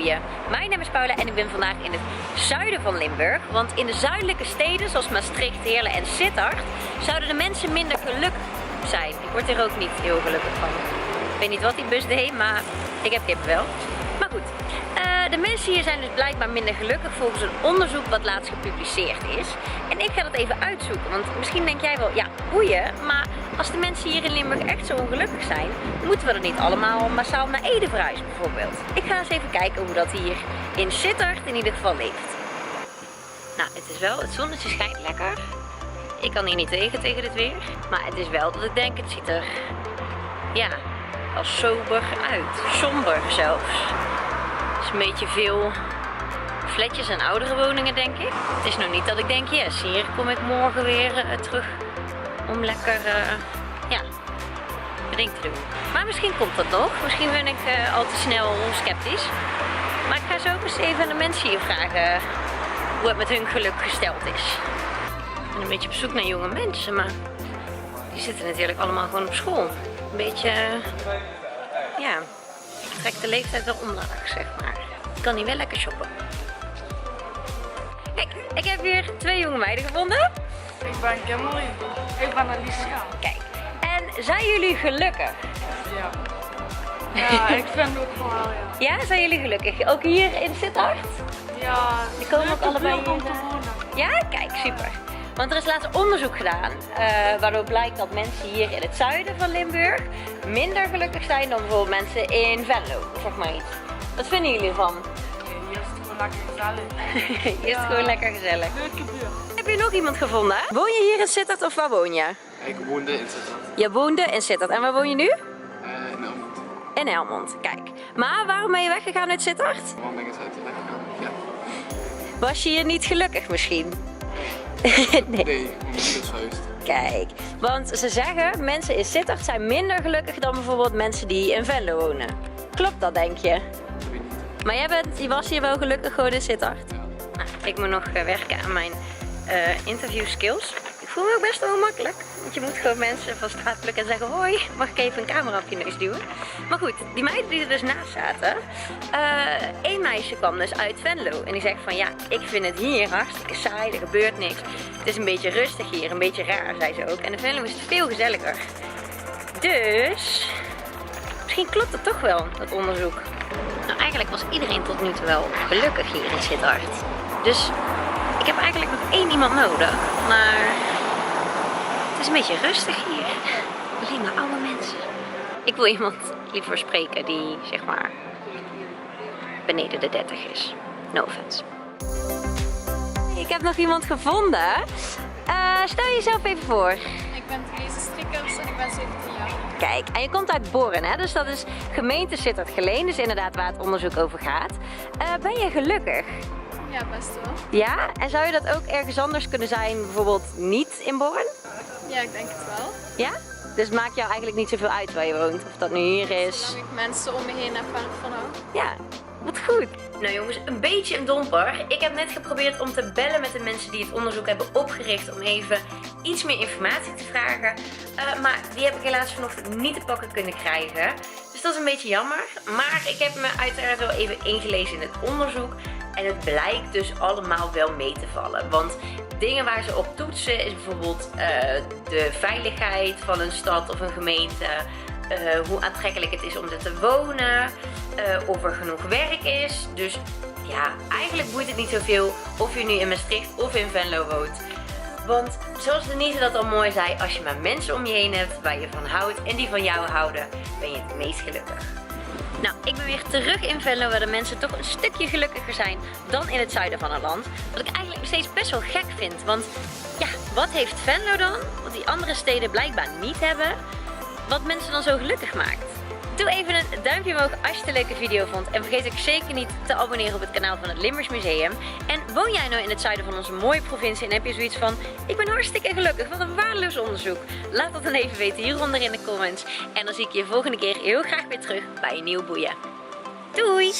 Boeien. Mijn naam is Paula en ik ben vandaag in het zuiden van Limburg. Want in de zuidelijke steden zoals Maastricht, Heerlen en Sittard zouden de mensen minder gelukkig zijn. Ik word er ook niet heel gelukkig van. Ik weet niet wat die bus deed, maar ik heb kippenvel. Maar goed, de mensen hier zijn dus blijkbaar minder gelukkig volgens een onderzoek wat laatst gepubliceerd is. En ik ga dat even uitzoeken, want misschien denk jij wel, ja, boeien, maar als de mensen hier in Limburg echt zo ongelukkig zijn, moeten we er niet allemaal massaal naar Ede verhuizen bijvoorbeeld. Ik ga eens even kijken hoe dat hier in Sittard in ieder geval leeft. Nou, het zonnetje schijnt lekker. Ik kan hier niet tegen dit weer. Maar het is wel dat ik denk, het ziet er, ja, al sober uit. Somber zelfs. Het is een beetje veel flatjes en oudere woningen, denk ik. Het is nog niet dat ik denk, yes, hier kom ik morgen weer terug om lekker, ja, een ding te doen. Maar misschien komt dat nog. Misschien ben ik al te snel sceptisch. Maar ik ga zo eens even aan de mensen hier vragen hoe het met hun geluk gesteld is. Ik ben een beetje op zoek naar jonge mensen, maar die zitten natuurlijk allemaal gewoon op school. Een beetje, ja, trekt de leeftijd wel omlaag, zeg maar. Ik kan hier wel lekker shoppen. Kijk, ik heb hier 2 jonge meiden gevonden. Ik ben Kimberly. Ik ben Alicia. Kijk, en zijn jullie gelukkig? Ja. Ja, ik vind ook wel, ja. Ja, zijn jullie gelukkig? Ook hier in Sittard? Ja, Die komen ook allebei om te in, wonen. Ja, kijk, super. Want er is laatst onderzoek gedaan, waardoor blijkt dat mensen hier in het zuiden van Limburg minder gelukkig zijn dan bijvoorbeeld mensen in Venlo, zeg maar iets. Wat vinden jullie ervan? Hier is het gewoon lekker gezellig. Hier is het gewoon lekker gezellig. Leuke buurt. Heb je nog iemand gevonden? Woon je hier in Sittard of waar woon je? Ik woonde in Sittard. Je woonde in Sittard. En waar woon je nu? In Helmond. In Helmond, kijk. Maar waarom ben je weggegaan uit Sittard? Waarom ben ik het uit weggegaan? Ja. Was je hier niet gelukkig misschien? Nee, mijn moeder is verhuisd. Kijk, want ze zeggen mensen in Sittard zijn minder gelukkig dan bijvoorbeeld mensen die in Venlo wonen. Klopt dat, denk je? Dat weet ik niet. Maar je was hier wel gelukkig gewoon in Sittard? Ja. Nou, ik moet nog werken aan mijn interview skills. Ik voel me ook best wel makkelijk. Want je moet gewoon mensen van straat plukken en zeggen: hoi, mag ik even een camera op je neus duwen? Maar goed, die meiden die er dus naast zaten. Één meisje kwam dus uit Venlo. En die zegt van ja, ik vind het hier hartstikke saai, er gebeurt niks. Het is een beetje rustig hier, een beetje raar, zei ze ook. En in Venlo is het veel gezelliger. Dus misschien klopt het toch wel, dat onderzoek. Nou, eigenlijk was iedereen tot nu toe wel gelukkig hier in Sittard. Dus ik heb eigenlijk nog 1 iemand nodig. Maar het is een beetje rustig hier. Alleen maar oude mensen. Ik wil iemand liever spreken die, zeg maar, beneden de 30 is. No offense. Ik heb nog iemand gevonden. Stel jezelf even voor. Ik ben Therese Strikkers en ik ben 17 jaar. Kijk, en je komt uit Borren, hè? Dus dat is gemeente Sittard-Geleen, dus inderdaad waar het onderzoek over gaat. Ben je gelukkig? Ja, best wel. Ja? En zou je dat ook ergens anders kunnen zijn, bijvoorbeeld niet in Borren? Ja, ik denk het wel. Ja? Dus het maakt jou eigenlijk niet zoveel uit waar je woont, of dat nu hier is? Zolang ik mensen om me heen heb waar ik van hou. Ja, wat goed. Nou jongens, een beetje een domper. Ik heb net geprobeerd om te bellen met de mensen die het onderzoek hebben opgericht om even iets meer informatie te vragen. Maar die heb ik helaas vanochtend niet te pakken kunnen krijgen. Dus dat is een beetje jammer. Maar ik heb me uiteraard wel even ingelezen in het onderzoek. En het blijkt dus allemaal wel mee te vallen. Want dingen waar ze op toetsen is bijvoorbeeld de veiligheid van een stad of een gemeente. Hoe aantrekkelijk het is om er te wonen. Of er genoeg werk is. Dus ja, eigenlijk boeit het niet zoveel of je nu in Maastricht of in Venlo woont. Want zoals Denise dat al mooi zei, als je maar mensen om je heen hebt waar je van houdt en die van jou houden, ben je het meest gelukkig. Nou, ik ben weer terug in Venlo waar de mensen toch een stukje gelukkiger zijn dan in het zuiden van het land. Wat ik eigenlijk nog steeds best wel gek vind. Want ja, wat heeft Venlo dan, wat die andere steden blijkbaar niet hebben, wat mensen dan zo gelukkig maakt? Doe even een duimpje omhoog als je het een leuke video vond. En vergeet ook zeker niet te abonneren op het kanaal van het Limburgs Museum. En woon jij nou in het zuiden van onze mooie provincie en heb je zoiets van: ik ben hartstikke gelukkig, wat een waardeloos onderzoek. Laat dat dan even weten hieronder in de comments. En dan zie ik je volgende keer heel graag weer terug bij een nieuw boeien. Doei!